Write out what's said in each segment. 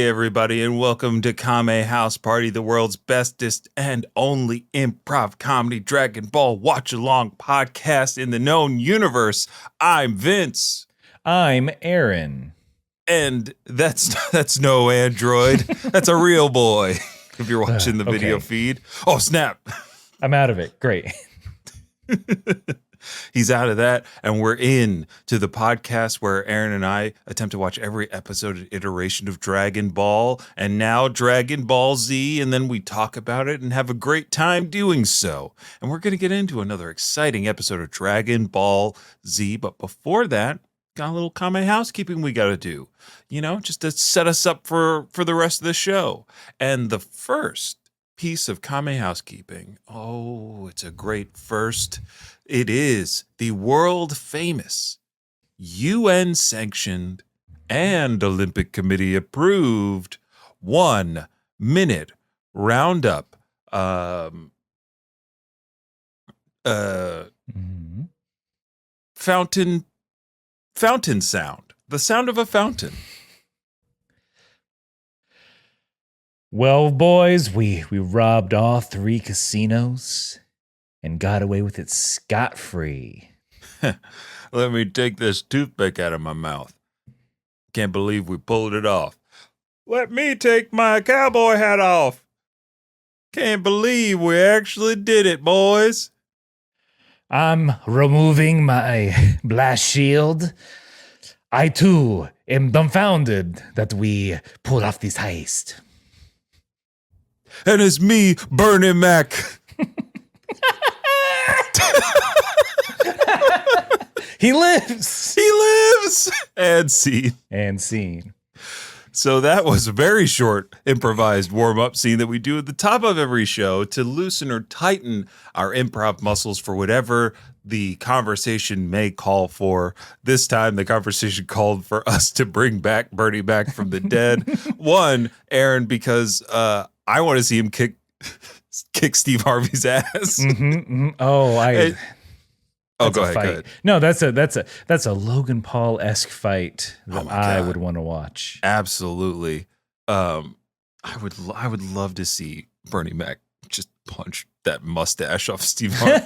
Hey everybody, and welcome to Kame House Party, the world's bestest and only improv comedy Dragon Ball watch-along podcast in the known universe. I'm Vince. I'm Aaron. And that's no android. That's a real boy. If you're watching the video feed. Oh, snap. I'm out of it. Great. He's out of that, and we're in to the podcast where Aaron and I attempt to watch every episode and iteration of Dragon Ball, and now Dragon Ball Z, and then we talk about it and have a great time doing so. And we're going to get into another exciting episode of Dragon Ball Z, but before that, got a little Kame housekeeping we got to do, just to set us up for the rest of the show. And the first piece of Kame housekeeping, it's a great first. It is the world famous, UN sanctioned and Olympic Committee approved 1 minute roundup fountain sound, the sound of a fountain. Well, boys, we robbed all 3 casinos and got away with it scot-free. Let me take this toothpick out of my mouth. Can't believe we pulled it off. Let me take my cowboy hat off. Can't believe we actually did it, boys. I'm removing my blast shield. I, too, am dumbfounded that we pulled off this heist. And it's me, Bernie Mac. He lives. He lives. And scene. So that was a very short improvised warm-up scene that we do at the top of every show to loosen or tighten our improv muscles for whatever the conversation may call for. This time, the conversation called for us to bring back Bernie back from the dead. One, Aaron, because I want to see him kick Steve Harvey's ass. Go ahead. No, that's a Logan Paul-esque fight that I would want to watch. Absolutely. I would love to see Bernie Mac just punch that mustache off Steve Harvey.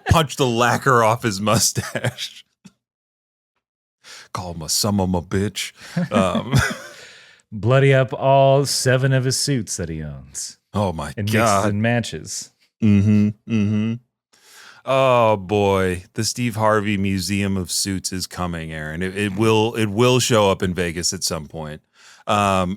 Punch the lacquer off his mustache. Call him a bitch. Bloody up all 7 of his suits that he owns. Oh my and God. And matches. Oh boy, the Steve Harvey Museum of Suits is coming, Aaron. It will show up in Vegas at some point. But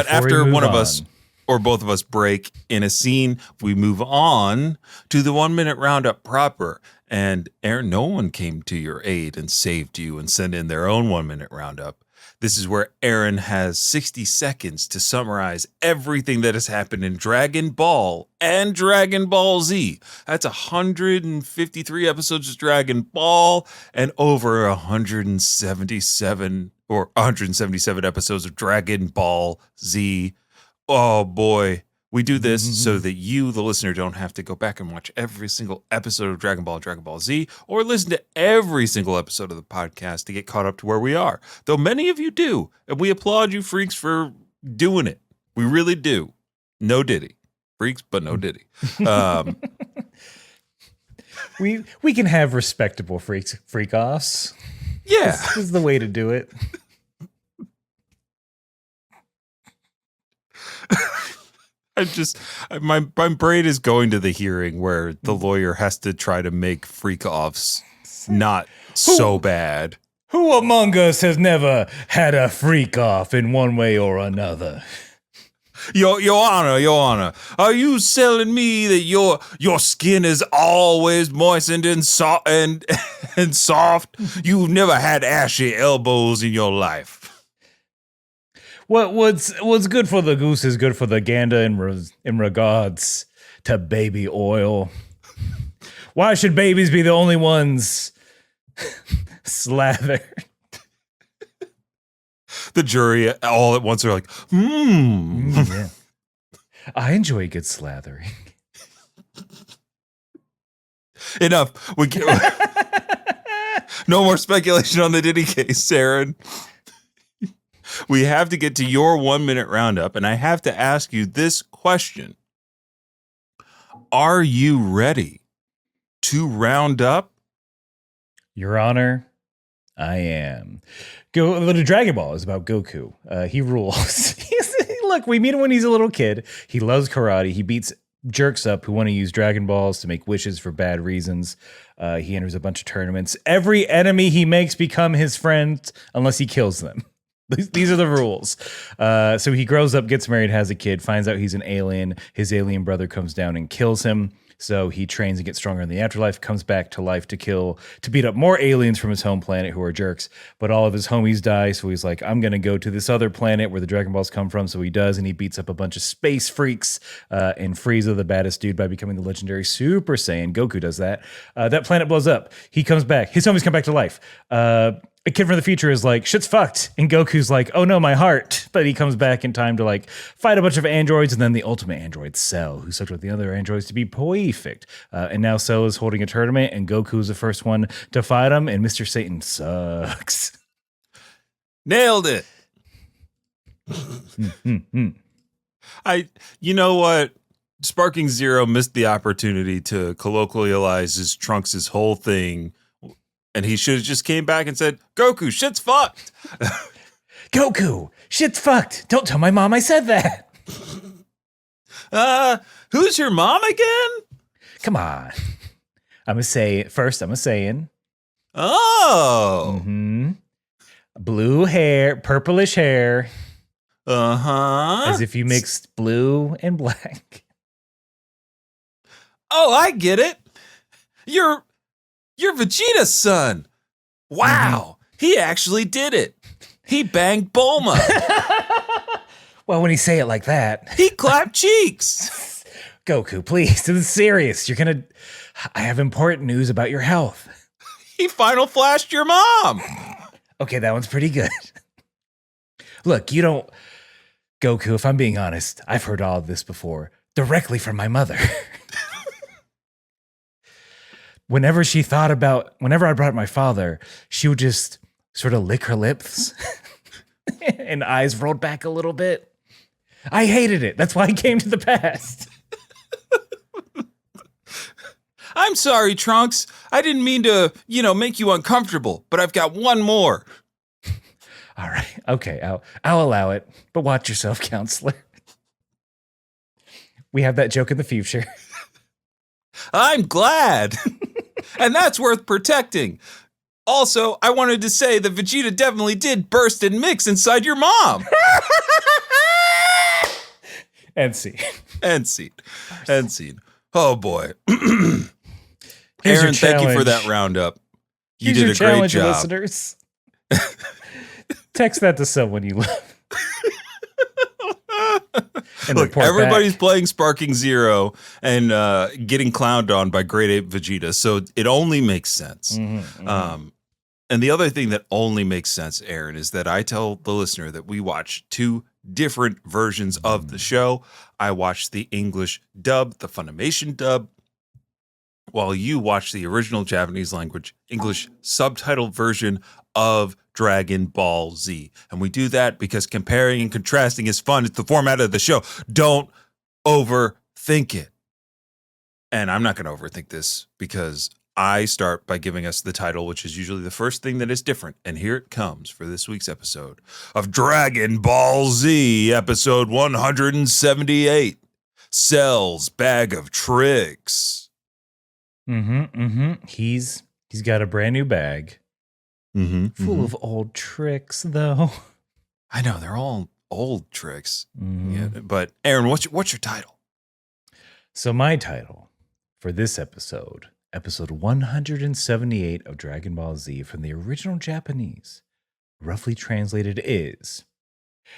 after one of us or both of us break in a scene, we move on to the 1 minute roundup proper. And Aaron, no one came to your aid and saved you and sent in their own 1 minute roundup. This is where Aaron has 60 seconds to summarize everything that has happened in Dragon Ball and Dragon Ball Z. That's 153 episodes of Dragon Ball and over 177 episodes of Dragon Ball Z. Oh boy. We do this so that you, the listener, don't have to go back and watch every single episode of Dragon Ball and Dragon Ball Z or listen to every single episode of the podcast to get caught up to where we are. Though many of you do, and we applaud you freaks for doing it. We really do. No diddy. Freaks, but no diddy. We can have respectable freak-offs. Yeah. This is the way to do it. My brain is going to the hearing where the lawyer has to try to make freak-offs not so bad. Who among us has never had a freak-off in one way or another? Your Honor, are you telling me that your skin is always moistened and soft and soft? You've never had ashy elbows in your life. What's good for the goose is good for the gander in regards to baby oil. Why should babies be the only ones slathered? The jury all at once are like, Yeah. I enjoy good slathering. Enough. No more speculation on the Diddy case, Aaron. We have to get to your 1 minute roundup, and I have to ask you this question. Are you ready to round up? Your Honor, I am. The Dragon Ball is about Goku. He rules. Look, we meet him when he's a little kid. He loves karate. He beats jerks up who want to use Dragon Balls to make wishes for bad reasons. He enters a bunch of tournaments. Every enemy he makes become his friend unless he kills them. These are the rules. So he grows up, gets married, has a kid, finds out he's an alien. His alien brother comes down and kills him. So he trains and gets stronger in the afterlife, comes back to life to beat up more aliens from his home planet who are jerks. But all of his homies die. So he's like, I'm going to go to this other planet where the Dragon Balls come from. So he does. And he beats up a bunch of space freaks and Frieza, the baddest dude, by becoming the legendary Super Saiyan. Goku does that. That planet blows up. He comes back. His homies come back to life. A kid from the future is like, shit's fucked. And Goku's like, oh no, my heart. But he comes back in time to like fight a bunch of androids. And then the ultimate android, Cell, who sucked with the other androids to be perfect. And now Cell is holding a tournament and Goku's the first one to fight him. And Mr. Satan sucks. Nailed it. You know what? Sparking Zero missed the opportunity to colloquialize his Trunks' whole thing. And he should have just came back and said, Goku, shit's fucked. Goku, shit's fucked. Don't tell my mom I said that. Who's your mom again? Come on. I'm a Saiyan. Oh. Mm-hmm. Blue hair, purplish hair. Uh-huh. As if you mixed blue and black. Oh, I get it. You're Vegeta's son. Wow. He actually did it. He banged Bulma. Well, when you say it like that. He clapped cheeks. Goku, please, this is serious. I have important news about your health. He final flashed your mom. Okay, that one's pretty good. Look, Goku, if I'm being honest, I've heard all of this before, directly from my mother. Whenever I brought up my father, she would just sort of lick her lips and eyes rolled back a little bit. I hated it. That's why I came to the past. I'm sorry, Trunks. I didn't mean to, make you uncomfortable, but I've got one more. All right. Okay, I'll allow it. But watch yourself, counselor. We have that joke in the future. I'm glad. And that's worth protecting. Also, I wanted to say that Vegeta definitely did burst and mix inside your mom. End scene. End scene. Oh, boy. Aaron, thank you for that roundup. You did a great job. Listeners. Text that to someone you love. Look, everybody's playing Sparking Zero and getting clowned on by Great Ape Vegeta, so it only makes sense. Mm-hmm. And the other thing that only makes sense, Aaron, is that I tell the listener that we watch two different versions of the show. I watch the English dub, the Funimation dub, while you watch the original Japanese language, English subtitled version of Dragon Ball Z. And we do that because comparing and contrasting is fun. It's the format of the show. Don't overthink it. And I'm not going to overthink this because I start by giving us the title, which is usually the first thing that is different. And here it comes for this week's episode of Dragon Ball Z, episode 178, Cell's Bag of Tricks. He's got a brand new bag. Full of old tricks, though. I know, they're all old tricks. Yeah, but Aaron, what's your title? So my title for this episode 178 of Dragon Ball Z from the original Japanese, roughly translated is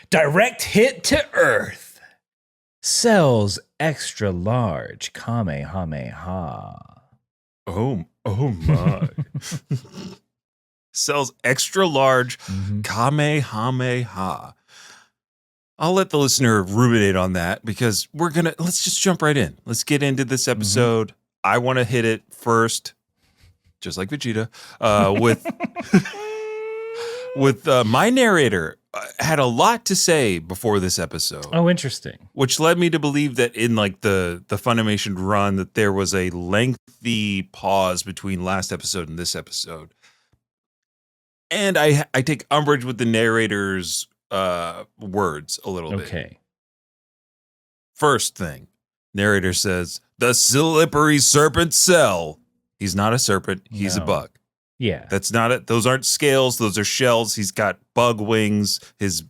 Direct Hit to Earth. Cell's Extra Large Kamehameha. Oh my. Cell's Extra Large Kamehameha. I'll let the listener ruminate on that because let's just jump right in. Let's get into this episode. I want to hit it first, just like Vegeta, with my narrator, had a lot to say before this episode. Oh, interesting. Which led me to believe that in like the Funimation run that there was a lengthy pause between last episode and this episode. And I take umbrage with the narrator's words a little bit. Okay. First thing, narrator says, the slippery serpent cell. He's not a serpent. He's a bug. Yeah. That's not it. Those aren't scales. Those are shells. He's got bug wings. His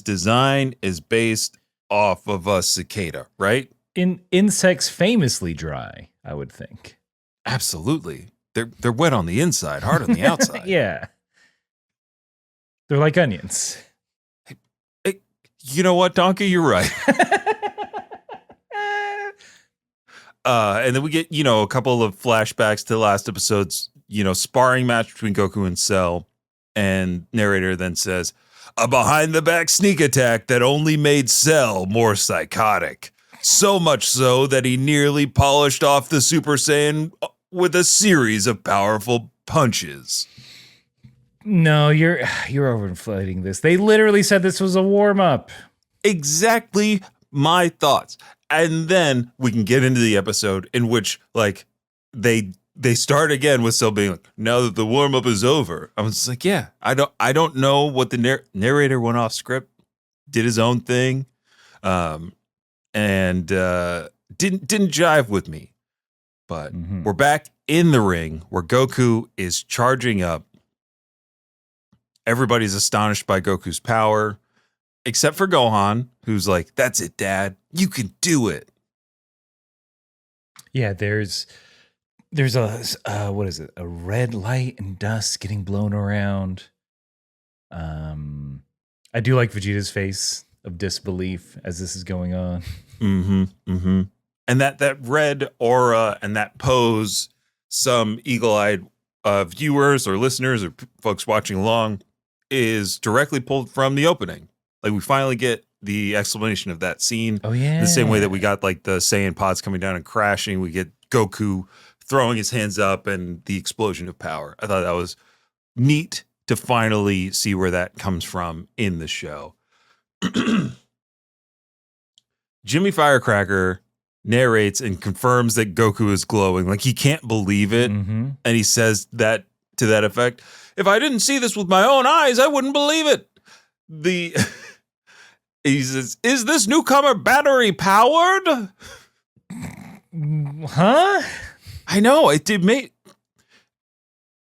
design is based off of a cicada, right? Insects famously dry, I would think. Absolutely. They're wet on the inside, hard on the outside. Yeah. They're like onions. Hey, you know what, Donkey? You're right. And then we get, a couple of flashbacks to the last episode's, sparring match between Goku and Cell. And narrator then says, a behind-the-back sneak attack that only made Cell more psychotic. So much so that he nearly polished off the Super Saiyan with a series of powerful punches. No, you're overinflating this. They literally said this was a warm-up. Exactly my thoughts. And then we can get into the episode in which, like, they start again with Cell being like, now that the warm-up is over. I was like, yeah, I don't know what the narrator went off script, did his own thing, and didn't jive with me. But we're back in the ring where Goku is charging up. Everybody's astonished by Goku's power, except for Gohan, who's like, that's it, Dad. You can do it. Yeah, there's a what is it? A red light and dust getting blown around. I do like Vegeta's face of disbelief as this is going on. And that red aura and that pose, some eagle-eyed viewers or listeners or folks watching along, is directly pulled from the opening. Like, we finally get the explanation of that scene. Oh, yeah. The same way that we got, like, the Saiyan pods coming down and crashing. We get Goku throwing his hands up and the explosion of power. I thought that was neat to finally see where that comes from in the show. Jimmy Firecracker narrates and confirms that Goku is glowing. Like, he can't believe it. And he says that to that effect. If I didn't see this with my own eyes, I wouldn't believe it. He says, is this newcomer battery powered? Huh? I know, it did make.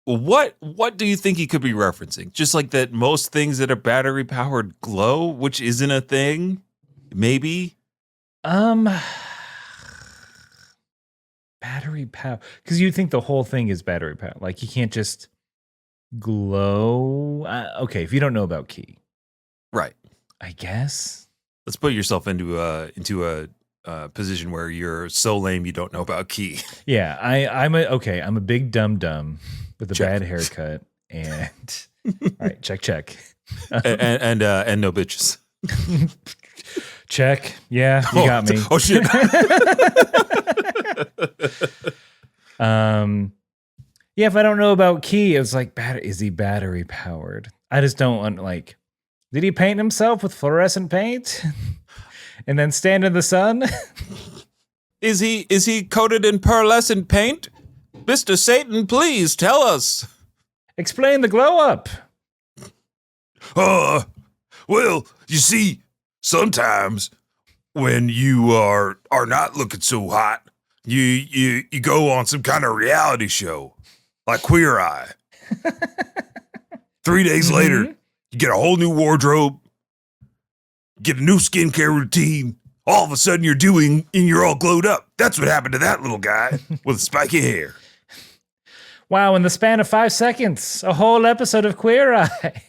What do you think he could be referencing? Just like that most things that are battery powered glow, which isn't a thing? Maybe? Battery power. Because you think the whole thing is battery power. Like, you can't just glow. Okay, if you don't know about Ki. Right. I guess. Let's put yourself into a position where you're so lame you don't know about Ki. Yeah, I'm a big dum-dum with a Check. bad haircut. And all right, check. and no bitches. Check. Yeah, you got me. Oh shit. Yeah, if I don't know about Ki, it's like, is he battery powered? I just don't want, like, did he paint himself with fluorescent paint and then stand in the sun? Is he coated in pearlescent paint? Mr. Satan, please tell us. Explain the glow up. Well, you see, sometimes when you are not looking so hot, you go on some kind of reality show, like Queer Eye. 3 days later, you get a whole new wardrobe, get a new skincare routine. All of a sudden, you're all glowed up. That's what happened to that little guy with spiky hair. Wow, in the span of 5 seconds, a whole episode of Queer Eye.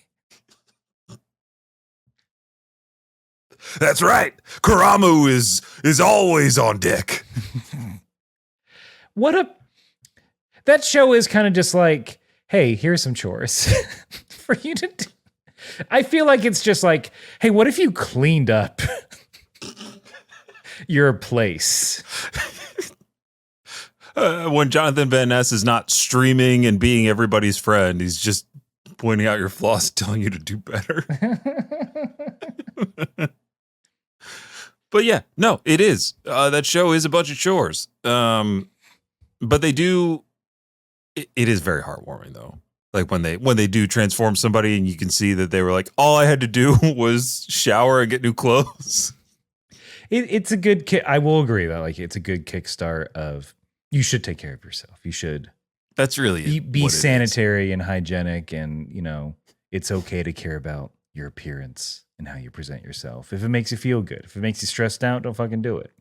That's right. Karamu is always on deck. That show is kind of just like, hey, here's some chores for you to do. I feel like it's just like, hey, what if you cleaned up your place? When Jonathan Van Ness is not streaming and being everybody's friend, he's just pointing out your flaws, telling you to do better. But yeah, no, it is. That show is a bunch of chores. But they do. It is very heartwarming though. Like when they do transform somebody, and you can see that they were like, all I had to do was shower and get new clothes. It's a good kick. I will agree that like it's a good kickstart of you should take care of yourself. You should. That's really be sanitary and hygienic, and it's okay to care about your appearance and how you present yourself. If it makes you feel good, if it makes you stressed out, don't fucking do it.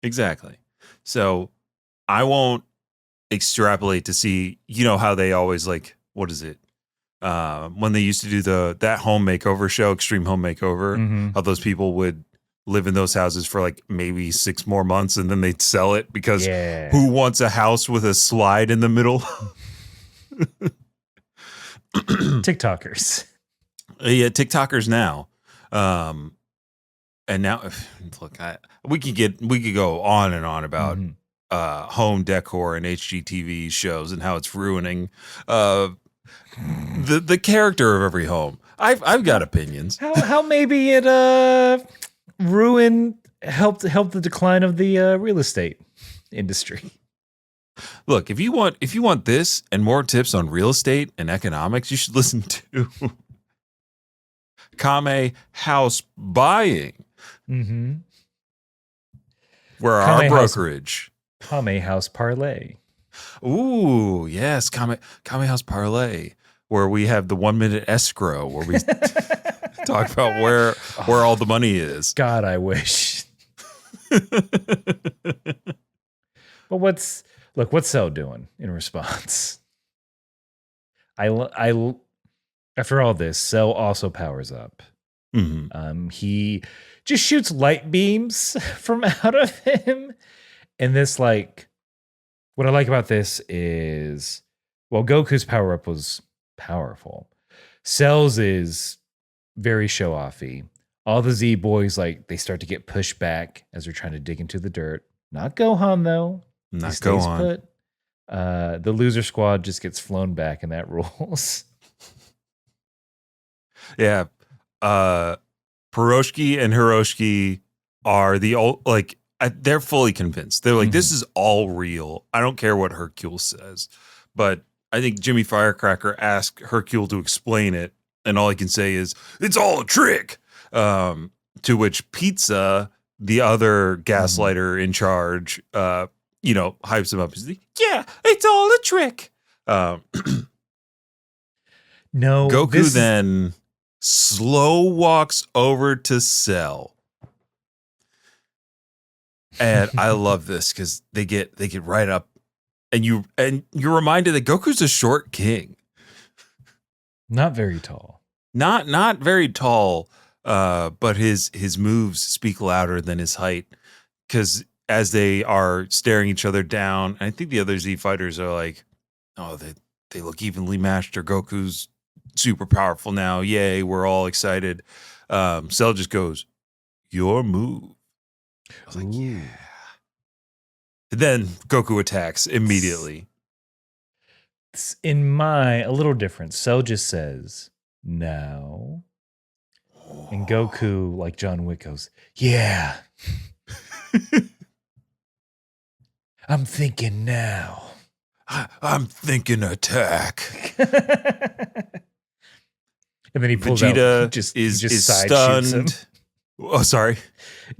Exactly. So I won't extrapolate to see, how they always like, what is it? When they used to do that home makeover show, Extreme Home Makeover, how those people would live in those houses for like maybe 6 more months and then they'd sell it because who wants a house with a slide in the middle? TikTokers. Yeah, TikTokers now. And now look, we could go on and on about home decor and HGTV shows and how it's ruining the character of every home. I've got opinions. How maybe it helped the decline of the real estate industry. Look, if you want this and more tips on real estate and economics, you should listen to Kame House Buying, where our brokerage. Kame House Parlay. Ooh, yes, Kame House Parlay, where we have the 1 minute escrow, where we talk about where all the money is. God, I wish. But what's Cell doing in response? I after all this, Cell also powers up. He just shoots light beams from out of him. And this, like, what I like about this is, well, Goku's power up was powerful. Cell's is very show offy. All the Z boys, like, they start to get pushed back as they're trying to dig into the dirt. Not Gohan though. Not he stays Gohan. Put. The loser squad just gets flown back, and that rules. Yeah. Piroshki and Hiroshki are the old, like, they're fully convinced. They're like, this is all real. I don't care what Hercule says. But I think Jimmy Firecracker asked Hercule to explain it, and all he can say is, it's all a trick. To which Pizza, the other gaslighter in charge, hypes him up. He's like, yeah, it's all a trick. No. Goku then slow walks over to Cell. And I love this because they get right up, and you're reminded that Goku's a short king. Not very tall. Not very tall, but his moves speak louder than his height. Because as they are staring each other down, I think the other Z fighters are like, oh, they look evenly matched, or Goku's super powerful now. Yay, we're all excited. Cell just goes, your move. I was like, yeah. And then Goku attacks immediately. It's a little different. Cell just says, now. And Goku, like John Wick, goes, yeah. I'm thinking now. I'm thinking attack. And then he pulls Vegeta out, just side stunned. shoots him. Oh, sorry.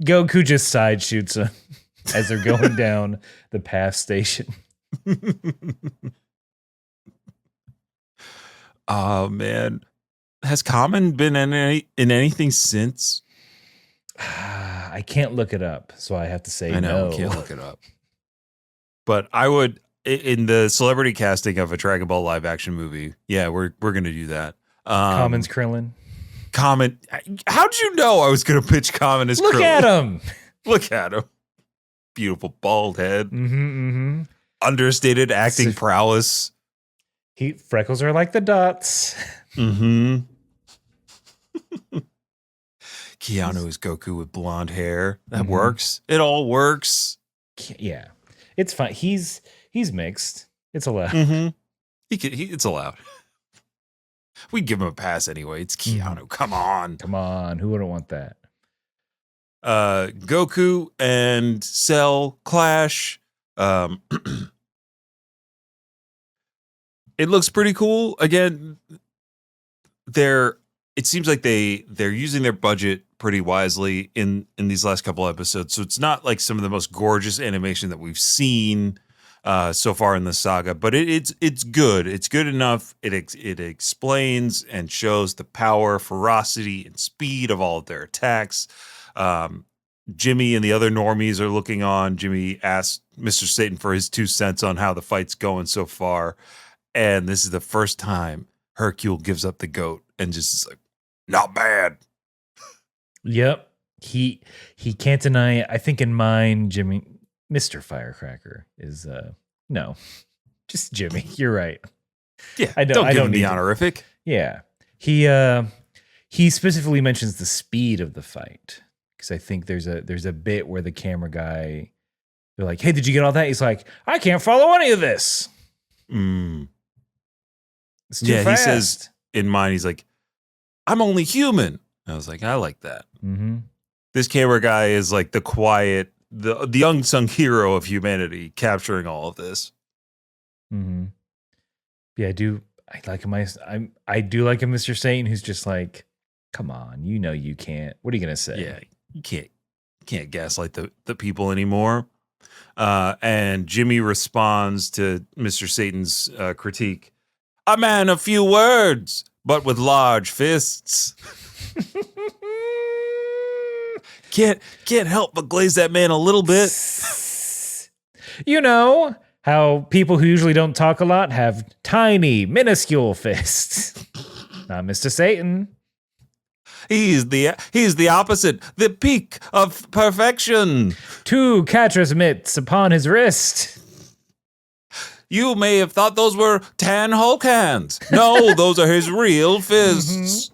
Goku just side shoots him as they're going down the path station. Oh man, has Kame been in anything since? I can't look it up, so I have to say I know, no. can't look it up. But I would, in the celebrity casting of a Dragon Ball live action movie. Yeah, we're gonna do that. Kamen's Krillin. Kame. How did you know I was gonna pitch Kame as Krillin? Look at him. Look at him. Beautiful bald head. Understated acting prowess. Freckles are like the dots. Keanu is Goku with blonde hair. That works. It all works. Yeah, it's fine. He's mixed. It's allowed. It's allowed. we'd give him a pass anyway. It's Keanu. Come on. Come on. Who wouldn't want that? Goku and Cell clash. It looks pretty cool. Again, it seems like they're using their budget pretty wisely in these last couple episodes. So it's not like some of the most gorgeous animation that we've seen so far in the saga, but it's good. It's good enough. It explains and shows the power, ferocity, and speed of all of their attacks. Jimmy and the other normies are looking on. Jimmy asked Mr. Satan for his 2 cents on how the fight's going so far. And this is the first time Hercule gives up the goat and just is like, not bad. Yep. He can't deny it. I think in mine, Jimmy, Mr. Firecracker is no, just Jimmy. You're right. Yeah, I don't give him the honorific. Yeah. He specifically mentions the speed of the fight. Because I think there's a bit where the camera guy, they're like, hey, did you get all that? He's like, I can't follow any of this. It's too fast. He says in mine, he's like, I'm only human. I was like, I like that. Mm-hmm. This camera guy is like the quiet, the unsung hero of humanity, capturing all of this. Mm-hmm. Yeah, I do. I like him. I do like him, Mr. Satan, who's just like, come on, you can't. What are you gonna say? Yeah, you can't gaslight the people anymore. And Jimmy responds to Mr. Satan's critique. A man of few words, but with large fists. Can't help but glaze that man a little bit. You know how people who usually don't talk a lot have tiny, minuscule fists. Not Mr. Satan. He's the opposite, the peak of perfection. 2 Catras mitts upon his wrist. You may have thought those were tan Hulk hands. No, those are his real fists.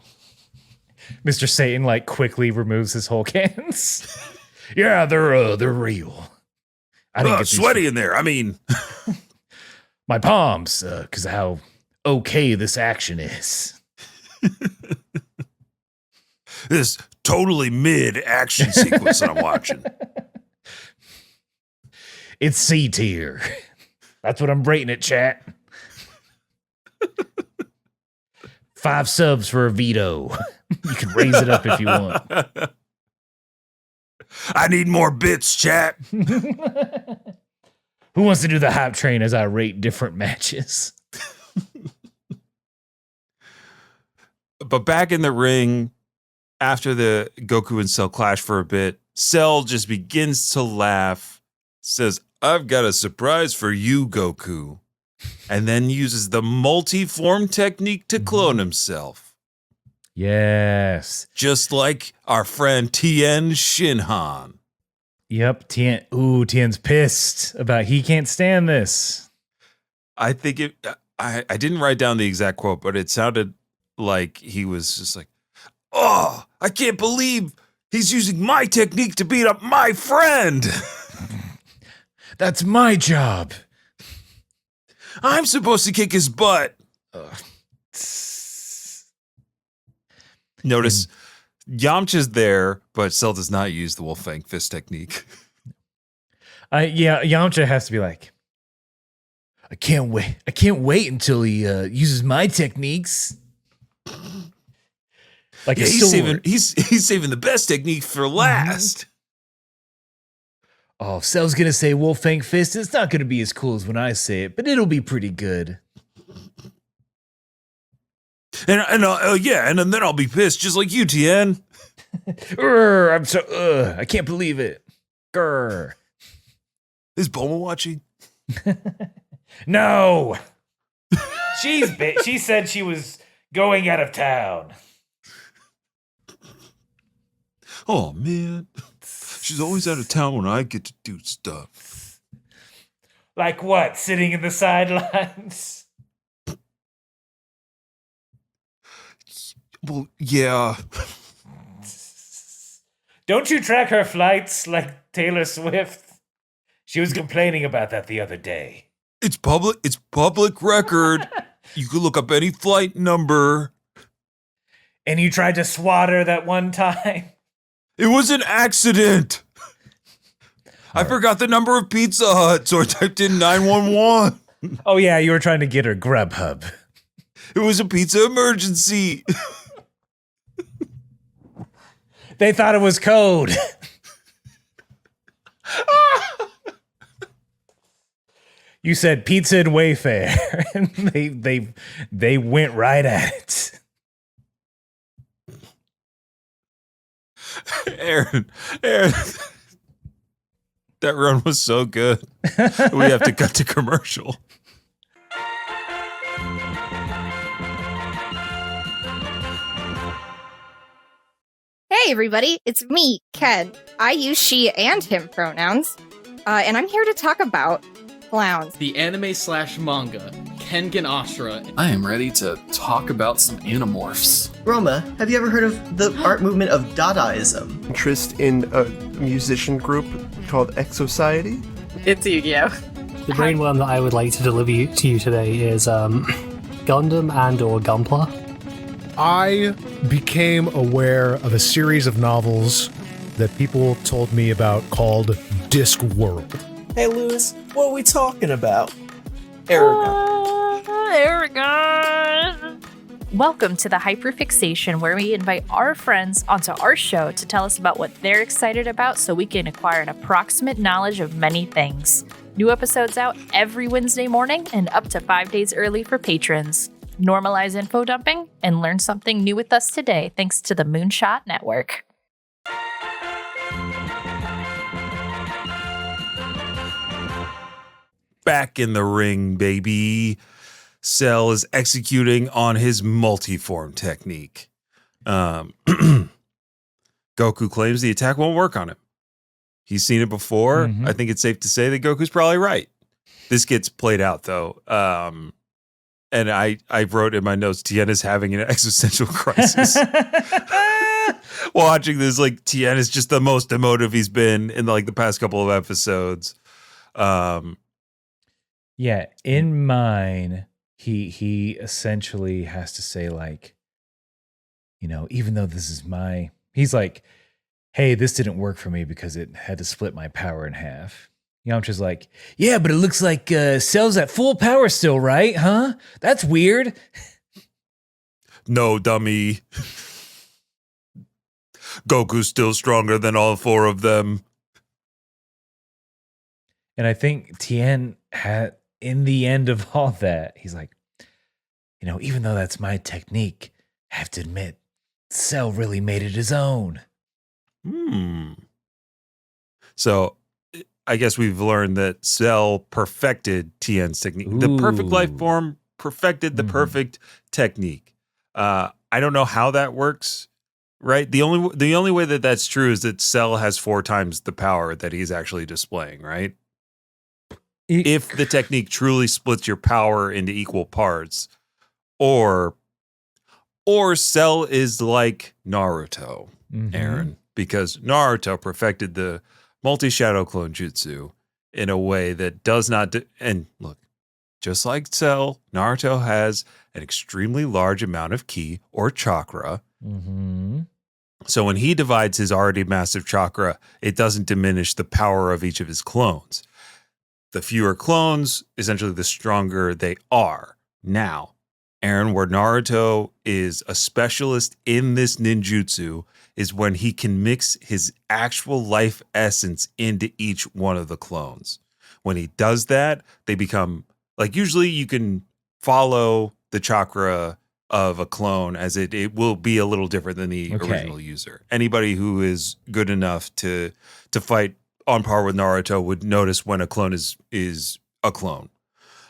Mr. Satan quickly removes his Hulk hands. Yeah, they're real. I didn't get sweaty in there. I mean, my palms, because of how okay this action is. This totally mid-action sequence that I'm watching. It's C tier. That's what I'm rating it, chat. 5 subs for a veto. You can raise it up if you want. I need more bits, chat. Who wants to do the hype train as I rate different matches? But back in the ring, after the Goku and Cell clash for a bit, Cell just begins to laugh, says, I've got a surprise for you, Goku, and then uses the multi-form technique to clone himself. Yes. Just like our friend Tien Shinhan. Yep, Tien. Ooh, Tien's pissed about he can't stand this. I think I didn't write down the exact quote, but it sounded like he was just like, oh, I can't believe he's using my technique to beat up my friend. That's my job. I'm supposed to kick his butt. Notice Yamcha's there, but Cell does not use the Wolfang Fist technique. Yeah, Yamcha has to be like, I can't wait until he uses my techniques. Like yeah, he's saving the best technique for last. Oh, Cell's gonna say Wolfang Fist. It's not gonna be as cool as when I say it, but it'll be pretty good. And then I'll be pissed just like you, Tien. I'm so I can't believe it. Grr. Is Bulma watching? No. She said she was going out of town. Oh man. She's always out of town when I get to do stuff. Like what? Sitting in the sidelines? Well, yeah. Don't you track her flights like Taylor Swift? She was complaining about that the other day. It's public record. You could look up any flight number And you tried to swat her that one time. It was an accident. I forgot the number of Pizza Hut, so I typed in 911. Oh, yeah, you were trying to get her Grubhub. It was a pizza emergency. They thought it was code. You said pizza and Wayfair, and they went right at it. Aaron, that run was so good. We have to cut to commercial. Hey everybody, it's me, Ken. I use she and him pronouns, and I'm here to talk about clowns. The anime/manga, Kengan Ashura. I am ready to talk about some Animorphs. Roma, have you ever heard of the art movement of Dadaism? Interest in a musician group called Exociety? It's Yu-Gi-Oh! The brainworm that I would like to deliver to you today is Gundam and or Gunpla. I became aware of a series of novels that people told me about called Discworld. Hey, Lewis, what are we talking about? Aragon. Aragon. Welcome to the Hyperfixation, where we invite our friends onto our show to tell us about what they're excited about so we can acquire an approximate knowledge of many things. New episodes out every Wednesday morning and up to 5 days early for patrons. Normalize info dumping and learn something new with us today thanks to the Moonshot Network. Back in the ring, baby. Cell is executing on his multiform technique. Goku claims the attack won't work on him. He's seen it before. Mm-hmm. I think it's safe to say that Goku's probably right. This gets played out, though. And I wrote in my notes, Tien is having an existential crisis. Watching this, like, Tien is just the most emotive he's been in, like, the past couple of episodes. Yeah, in mine, he essentially has to say, like, you know, even though this is he's like, hey, this didn't work for me because it had to split my power in half. Yamcha's like, yeah, but it looks like Cell's at full power still, right? Huh? That's weird. No, dummy. Goku's still stronger than all four of them. And I think Tien had, in the end of all that, he's like, you know, even though that's my technique, I have to admit, Cell really made it his own. So I guess we've learned that Cell perfected Tien's technique. Ooh. The perfect life form perfected the perfect technique. I don't know how that works, right? The only way that that's true is that Cell has 4 times the power that he's actually displaying, right? If the technique truly splits your power into equal parts, or Cell is like Naruto, Aaron, because Naruto perfected the multi-shadow clone jutsu in a way that does not and look, just like Cell, Naruto has an extremely large amount of ki or chakra. So when he divides his already massive chakra, it doesn't diminish the power of each of his clones. The fewer clones, essentially the stronger they are. Now, Aaron, where Naruto is a specialist in this ninjutsu is when he can mix his actual life essence into each one of the clones. When he does that, they become, like, usually you can follow the chakra of a clone as it will be a little different than the original user. Anybody who is good enough to fight on par with Naruto would notice when a clone is a clone.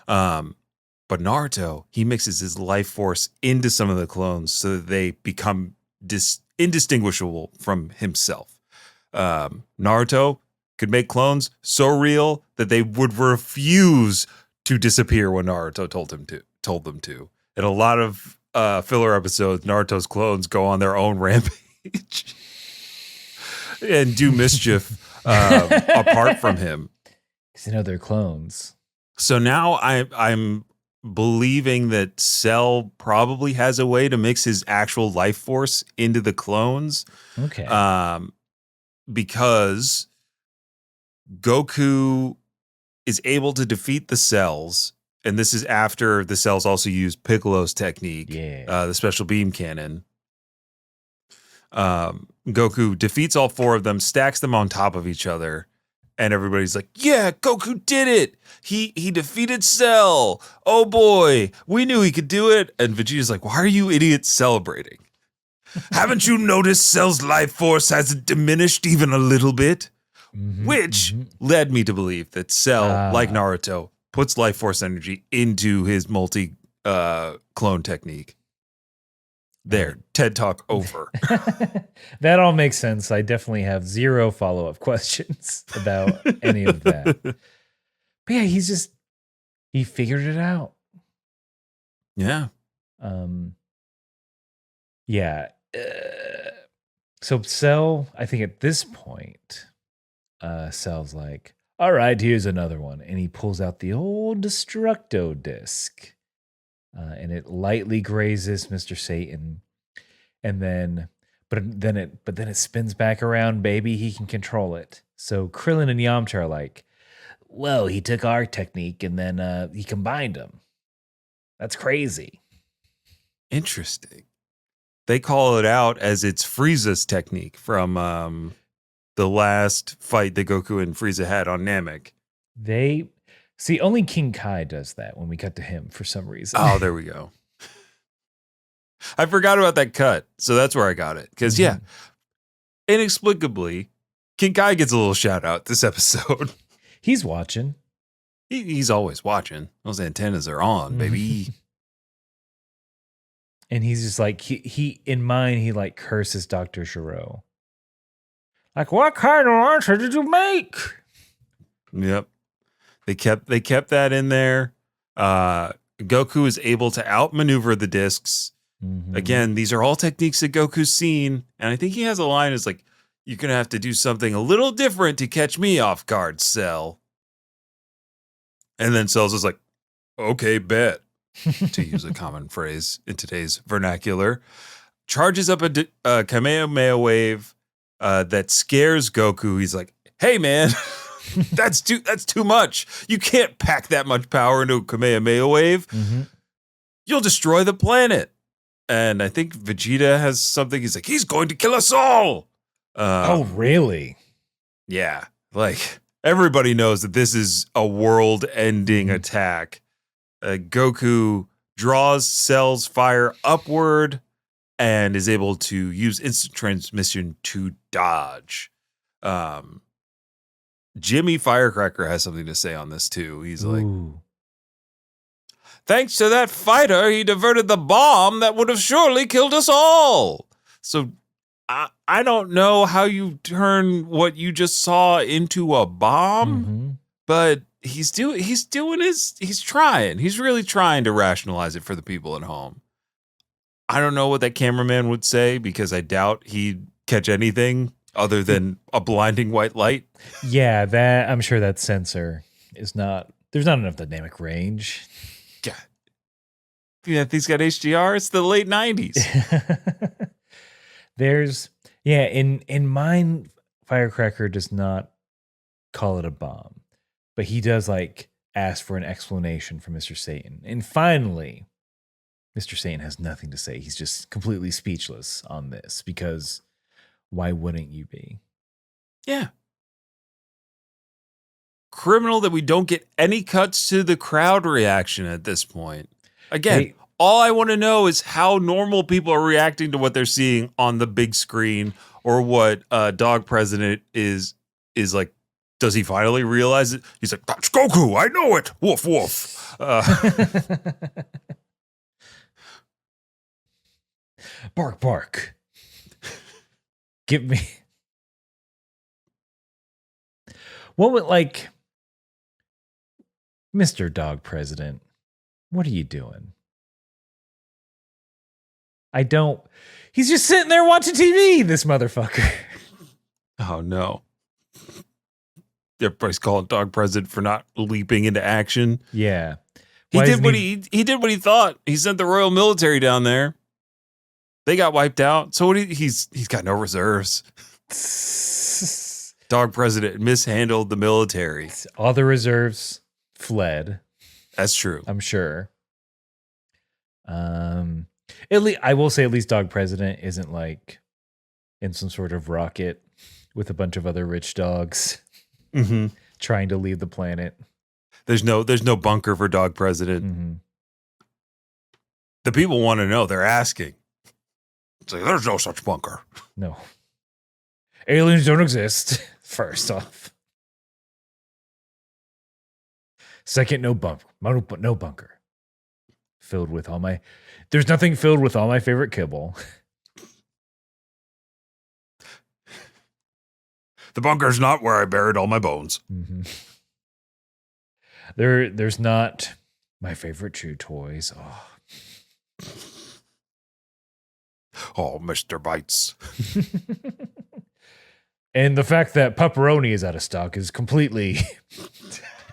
But Naruto, he mixes his life force into some of the clones so that they become indistinguishable from himself. Naruto could make clones so real that they would refuse to disappear when Naruto told them to. In a lot of filler episodes, Naruto's clones go on their own rampage and do mischief apart from him. Because they know they're clones. So now I'm believing that Cell probably has a way to mix his actual life force into the clones. Okay. Because Goku is able to defeat the cells, and this is after the cells also use Piccolo's technique, the special beam cannon. Goku defeats all 4 of them, stacks them on top of each other, and everybody's like, yeah, Goku did it. He defeated Cell. Oh boy, we knew he could do it. And Vegeta's like, why are you idiots celebrating? Haven't you noticed Cell's life force hasn't diminished even a little bit? Which led me to believe that Cell, like Naruto, puts life force energy into his multi-clone technique. There, TED Talk over. That all makes sense. I definitely have 0 follow-up questions about any of that. But yeah, he figured it out. Yeah. Yeah. So Cell, I think at this point, Cell's like, all right, here's another one. And he pulls out the old Destructo disc. And it lightly grazes Mr. Satan. And then it spins back around, baby. He can control it. So Krillin and Yamcha are like, well, he took our technique and then he combined them. That's crazy. Interesting. They call it out as it's Frieza's technique from the last fight that Goku and Frieza had on Namek. See, only King Kai does that when we cut to him for some reason. Oh, there we go. I forgot about that cut. So that's where I got it. Because, yeah, inexplicably, King Kai gets a little shout out this episode. He's watching. He's always watching. Those antennas are on, baby. And he's just like, he in mind, he like curses Dr. Gero. Like, what kind of answer did you make? Yep. They kept that in there. Goku is able to outmaneuver the discs. Again, these are all techniques that Goku's seen. And I think he has a line is like, you're going to have to do something a little different to catch me off guard, Cell. And then Cell's is like, okay, bet, to use a common phrase in today's vernacular. Charges up a Kamehameha wave that scares Goku. He's like, hey, man. That's too much. You can't pack that much power into a Kamehameha wave. You'll destroy the planet. And I think Vegeta has something. He's like, he's going to kill us all. Oh, really? Yeah. Like, everybody knows that this is a world-ending attack. Goku draws Cell's fire upward and is able to use instant transmission to dodge. Jimmy Firecracker has something to say on this too. He's like, thanks to that fighter, he diverted the bomb that would have surely killed us all. So I don't know how you turn what you just saw into a bomb, but he's trying. He's really trying to rationalize it for the people at home. I don't know what that cameraman would say because I doubt he'd catch anything other than a blinding white light. Yeah, that I'm sure that sensor is not. There's not enough dynamic range. God. Yeah, he's got HDR. It's the late 90s. In mine, Firecracker does not call it a bomb, but he does like ask for an explanation from Mr. Satan. And finally, Mr. Satan has nothing to say. He's just completely speechless on this because why wouldn't you be? Yeah. Criminal that we don't get any cuts to the crowd reaction at this point. Again, all I want to know is how normal people are reacting to what they're seeing on the big screen, or what Dog President is like. Does he finally realize it? He's like, that's Goku. I know it. Woof, woof. Bark, bark. Give me. What would like, Mr. Dog President, what are you doing? He's just sitting there watching TV, this motherfucker. Oh, no. Everybody's calling Dog President for not leaping into action. Yeah. He did what he did what he thought. He sent the Royal Military down there. They got wiped out. So he's got no reserves. Dog president mishandled the military. All the reserves fled. That's true. I'm sure. At least I will say, at least dog president isn't like in some sort of rocket with a bunch of other rich dogs trying to leave the planet. There's no bunker for dog president. Mm-hmm. The people want to know. They're asking. It's like, there's no such bunker. No. Aliens don't exist. First off. Second, no bunker. Filled with there's nothing filled with all my favorite kibble. The bunker's not where I buried all my bones. Mm-hmm. There's not my favorite chew toys. Oh, Mr. Bites. And the fact that pepperoni is out of stock is completely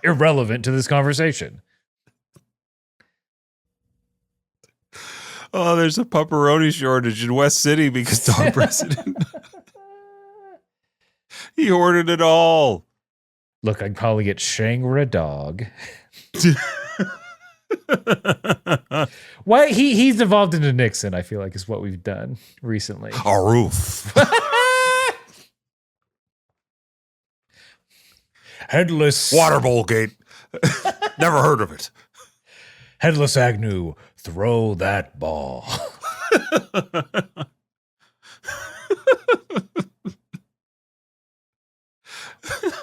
irrelevant to this conversation. Oh, there's a pepperoni shortage in West City because dog president. He ordered it all. Look, I'd probably get Shangri dog. Why he's evolved into Nixon, I feel like, is what we've done recently. A roof. Headless Water bowl gate. Never heard of it. Headless Agnew, throw that ball.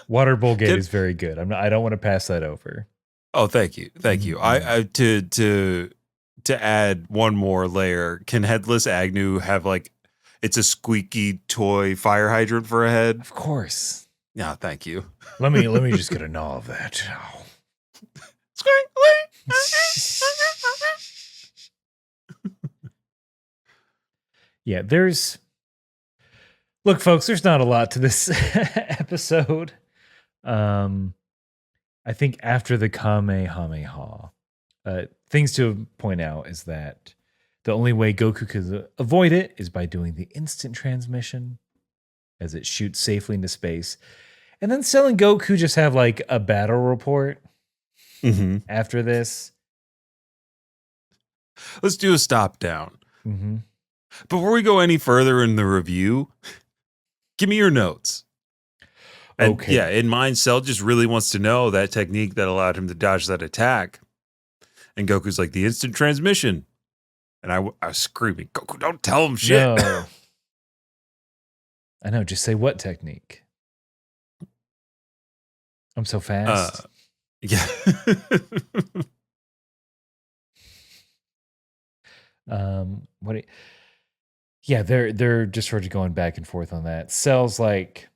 Water bowl gate is very good. I don't want to pass that over. Oh, thank you. I to add one more layer, can Headless Agnew have like it's a squeaky toy fire hydrant for a head? Of course. Yeah, thank you. Let me just get a gnaw of that. Yeah, look, folks, there's not a lot to this episode. I think after the Kamehameha, things to point out is that the only way Goku could avoid it is by doing the instant transmission as it shoots safely into space. And then Cell and Goku just have like a battle report after this. Let's do a stop down. Mm-hmm. Before we go any further in the review, give me your notes. And okay. Yeah, in mine, Cell just really wants to know that technique that allowed him to dodge that attack. And Goku's like, the instant transmission. And I was screaming, Goku, don't tell him shit. No. I know, just say what technique? I'm so fast. Yeah. They're just sort of going back and forth on that. Cell's like,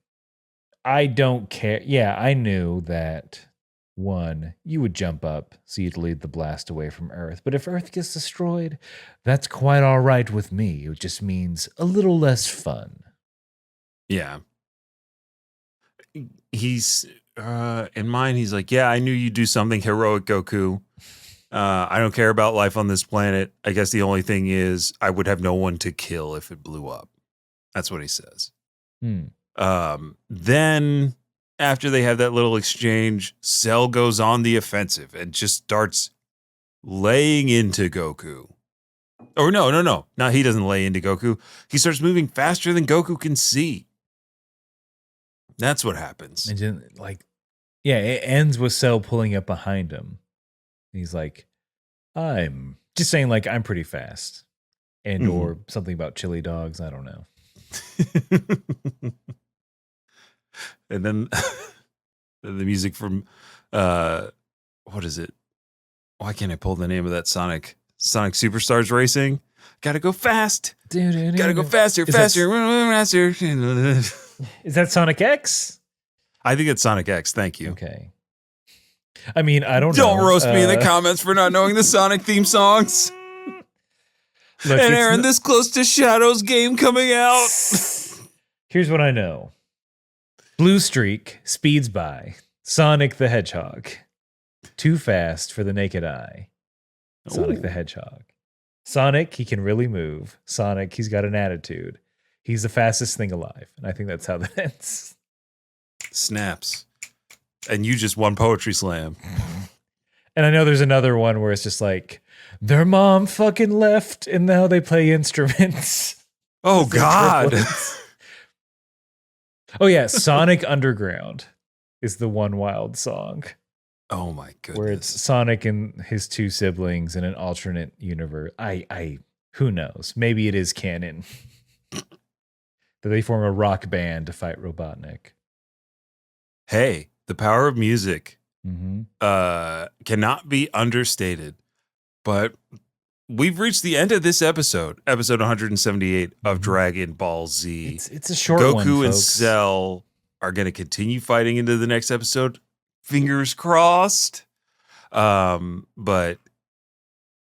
I don't care. Yeah, I knew that one, you would jump up so you'd lead the blast away from Earth. But if Earth gets destroyed, that's quite all right with me. It just means a little less fun. Yeah. He's in mine, he's like, yeah, I knew you'd do something heroic, Goku. I don't care about life on this planet. I guess the only thing is I would have no one to kill if it blew up. That's what he says. Then after they have that little exchange, Cell goes on the offensive and just starts laying into Goku. Or no. No, he doesn't lay into Goku. He starts moving faster than Goku can see. That's what happens. And then, it ends with Cell pulling up behind him. He's like, I'm just saying, like, I'm pretty fast. And or something about chili dogs. I don't know. And then the music from what is it? Why can't I pull the name of that Sonic Superstars Racing? Gotta go fast. Gotta go faster. Is that Sonic X? I think it's Sonic X. Thank you. Okay. I mean, I don't know. Don't roast me in the comments for not knowing the Sonic theme songs. Look, and Aaron, this close to Shadow's game coming out. Here's what I know. Blue Streak speeds by. Sonic the Hedgehog. too fast for the naked eye. Sonic the Hedgehog. Sonic, he can really move. Sonic, he's got an attitude. He's the fastest thing alive. And I think that's how that ends. Snaps. And you just won Poetry Slam. And I know there's another one where it's just like, their mom fucking left and now they play instruments. Oh, God. Oh, yeah. Sonic Underground is the one wild song. Oh, my goodness. Where it's Sonic and his two siblings in an alternate universe. Who knows? Maybe it is canon. That they form a rock band to fight Robotnik. Hey, the power of music cannot be understated. But we've reached the end of this episode 178 of Dragon Ball Z. It's a short Goku one, and folks. Cell are going to continue fighting into the next episode. Fingers crossed. But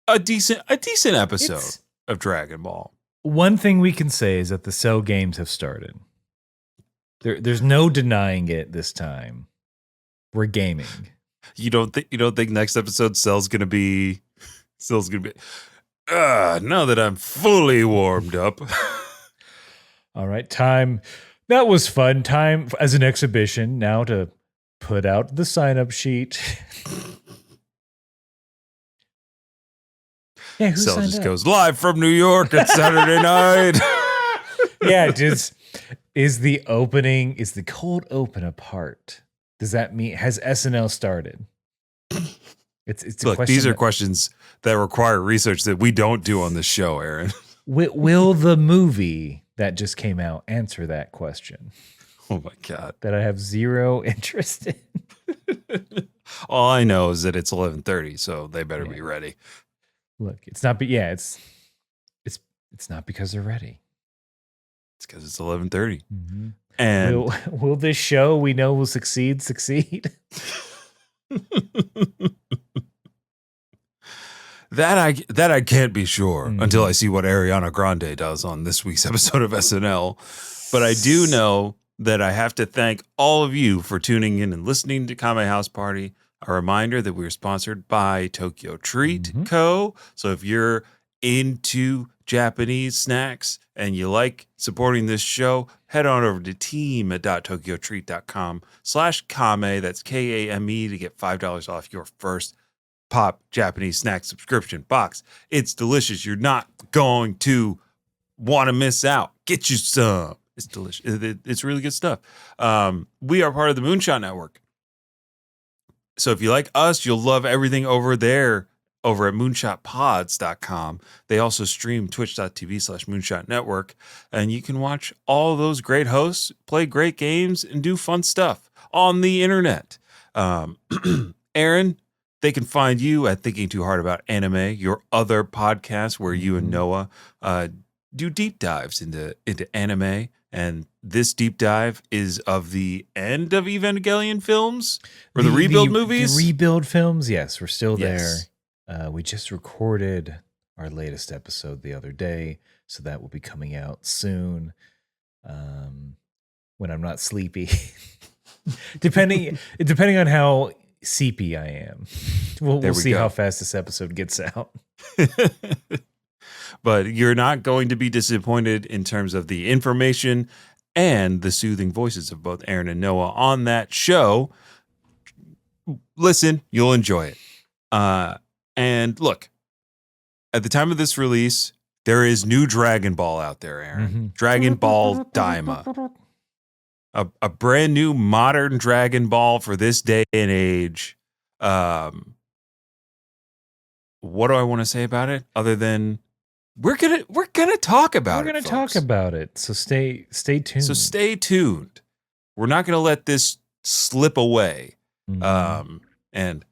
a decent episode of Dragon Ball. One thing we can say is that the Cell games have started. There's no denying it this time. We're gaming. You don't think next episode Cell's gonna be now that I'm fully warmed up. All right, time. That was fun. Time as an exhibition now to put out the sign-up sheet. Yeah, who Cell signed just up? goes live from New York at Saturday night. Yeah, is the cold open a part? Does that mean has SNL started? It's a Look, question. these are questions that require research that we don't do on this show, Aaron. Will the movie that just came out answer that question? Oh my God. That I have zero interest in. All I know is that it's 11:30, so they better be ready. Look, it's not. It's not because they're ready. It's because it's 11:30. Mm-hmm. And will this show we know will succeed? That I can't be sure until I see what Ariana Grande does on this week's episode of SNL. But I do know that I have to thank all of you for tuning in and listening to Kame House Party. A reminder that we're sponsored by Tokyo Treat Co. So if you're into Japanese snacks and you like supporting this show, head on over to team.tokyotreat.com/Kame. That's KAME to get $5 off your first Pop Japanese snack subscription box. It's delicious. You're not going to want to miss out. Get you some. It's delicious. It's really good stuff. We are part of the Moonshot Network. So if you like us, you'll love everything over there over at moonshotpods.com. They also stream twitch.tv/Moonshot Network. And you can watch all those great hosts, play great games, and do fun stuff on the internet. Aaron, they can find you at Thinking Too Hard About Anime, your other podcast where you and Noah do deep dives into anime. And this deep dive is of the end of Evangelion films or the rebuild movies? The rebuild films, yes, we're still Yes. there. We just recorded our latest episode the other day, so that will be coming out soon. When I'm not sleepy, depending on how seepy I am, we'll see how fast this episode gets out. But you're not going to be disappointed in terms of the information and the soothing voices of both Aaron and Noah on that show. Listen, you'll enjoy it. And look, at the time of this release, there is new Dragon Ball out there, Aaron. Dragon Ball Daima. A brand new modern Dragon Ball for this day and age. What do I want to say about it other than we're gonna talk about it. We're gonna talk about it. So stay tuned. So stay tuned. We're not gonna let this slip away. And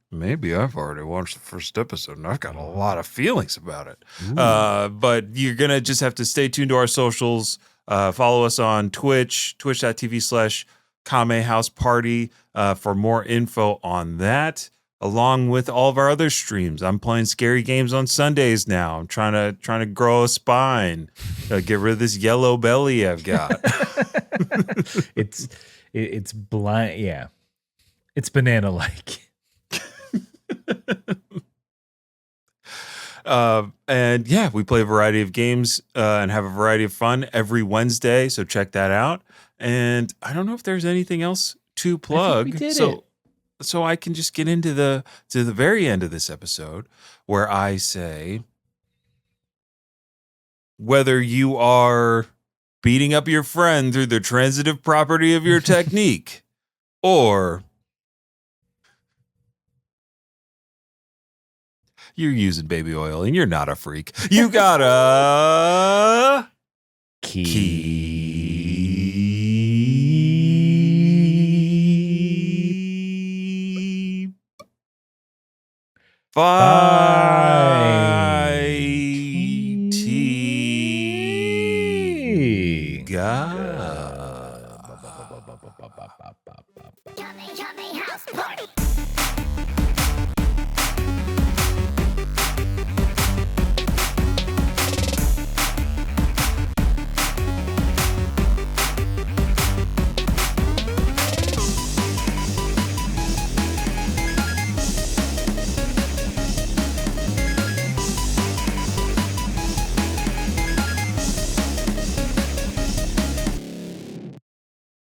maybe I've already watched the first episode and I've got a lot of feelings about it. But you're gonna just have to stay tuned to our socials. Follow us on Twitch, twitch.tv/Kame House Party for more info on that. Along with all of our other streams. I'm playing scary games on Sundays now. I'm trying to grow a spine, get rid of this yellow belly I've got. It's blind, yeah. It's banana like. And yeah, we play a variety of games and have a variety of fun every Wednesday. So check that out. And I don't know if there's anything else to plug. we did So I can just get into the very end of this episode where I say, whether you are beating up your friend through the transitive property of your technique, or you're using baby oil and you're not a freak, you gotta keep fighting.